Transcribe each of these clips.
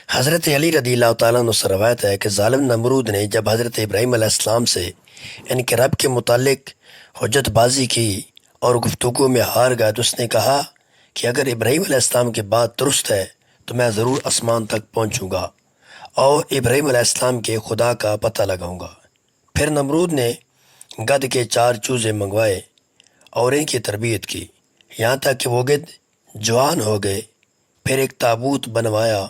حضرت علی رضی اللہ تعالیٰ عنہ سے روایت ہے کہ ظالم نمرود نے جب حضرت ابراہیم علیہ السلام سے ان کے رب کے متعلق حجت بازی کی اور گفتگو میں ہار گیا تو اس نے کہا کہ اگر ابراہیم علیہ السلام کی بات درست ہے تو میں ضرور آسمان تک پہنچوں گا اور ابراہیم علیہ السلام کے خدا کا پتہ لگاؤں گا۔ پھر نمرود نے گدھ کے 4 چوزے منگوائے اور ان کی تربیت کی یہاں تک کہ وہ گدھ جوان ہو گئے۔ پھر ایک تابوت بنوایا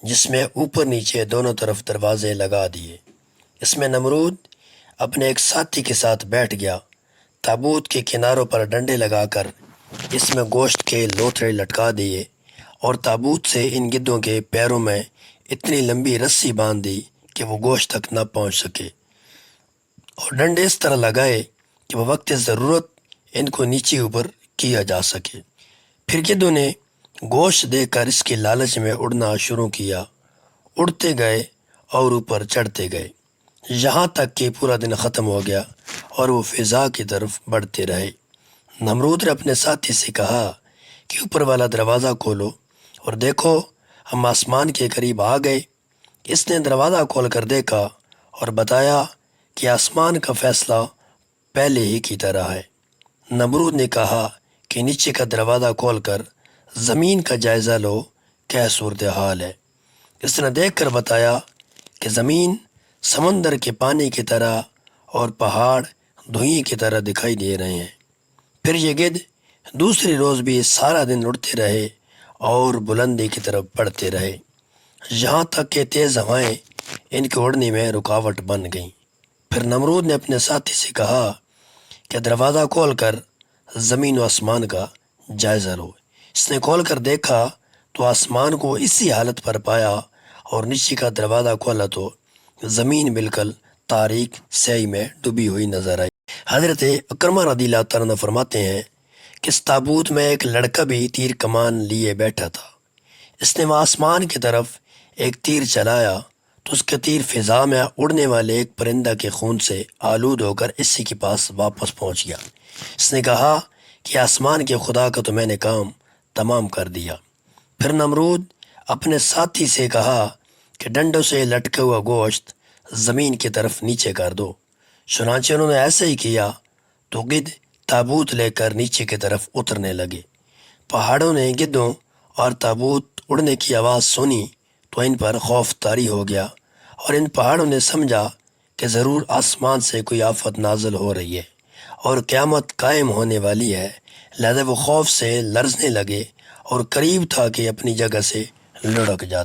جس میں اوپر نیچے دونوں طرف دروازے لگا دیے۔ اس میں نمرود اپنے ایک ساتھی کے ساتھ بیٹھ گیا۔ تابوت کے کناروں پر ڈنڈے لگا کر اس میں گوشت کے لوتھڑے لٹکا دیے اور تابوت سے ان گدھوں کے پیروں میں اتنی لمبی رسی باندھ دی کہ وہ گوشت تک نہ پہنچ سکے اور ڈنڈے اس طرح لگائے کہ وہ وقت ضرورت ان کو نیچے اوپر کیا جا سکے۔ پھر گدھوں نے گوشت دے کر اس کے لالچ میں اڑنا شروع کیا۔ اڑتے گئے اور اوپر چڑھتے گئے یہاں تک کہ پورا دن ختم ہو گیا اور وہ فضا کی طرف بڑھتے رہے۔ نمرود نے اپنے ساتھی سے کہا کہ اوپر والا دروازہ کھولو اور دیکھو ہم آسمان کے قریب آ گئے۔ اس نے دروازہ کھول کر دیکھا اور بتایا کہ آسمان کا فیصلہ پہلے ہی کی طرح ہے۔ نمرود نے کہا کہ نیچے کا دروازہ کھول کر زمین کا جائزہ لو، کیا صورتحال ہے۔ اس نے دیکھ کر بتایا کہ زمین سمندر کے پانی کی طرح اور پہاڑ دھوئیں کی طرح دکھائی دے رہے ہیں۔ پھر یہ گدھ دوسری روز بھی سارا دن اڑتے رہے اور بلندی کی طرف بڑھتے رہے یہاں تک کہ تیز ہوائیں ان کے اڑنے میں رکاوٹ بن گئیں۔ پھر نمرود نے اپنے ساتھی سے کہا کہ دروازہ کھول کر زمین و آسمان کا جائزہ لو۔ اس نے کھول کر دیکھا تو آسمان کو اسی حالت پر پایا اور نیچے کا دروازہ کھولا تو زمین بالکل تاریک سیاہی میں ڈوبی ہوئی نظر آئی۔ حضرت اکرمہ رضی اللہ تعالیٰ عنہ فرماتے ہیں کہ اس تابوت میں ایک لڑکا بھی تیر کمان لیے بیٹھا تھا۔ اس نے وہ آسمان کی طرف ایک تیر چلایا تو اس کا تیر فضا میں اڑنے والے ایک پرندہ کے خون سے آلود ہو کر اسی کے پاس واپس پہنچ گیا۔ اس نے کہا کہ آسمان کے خدا کا تو میں نے کام تمام کر دیا۔ پھر نمرود اپنے ساتھی سے کہا کہ ڈنڈوں سے لٹکا ہوا گوشت زمین کی طرف نیچے کر دو۔ چنانچہ انہوں نے ایسا ہی کیا تو گدھ تابوت لے کر نیچے کی طرف اترنے لگے۔ پہاڑوں نے گدھوں اور تابوت اڑنے کی آواز سنی تو ان پر خوف طاری ہو گیا اور ان پہاڑوں نے سمجھا کہ ضرور آسمان سے کوئی آفت نازل ہو رہی ہے اور قیامت قائم ہونے والی ہے، لہذا وہ خوف سے لرزنے لگے اور قریب تھا کہ اپنی جگہ سے لڑک جاتے۔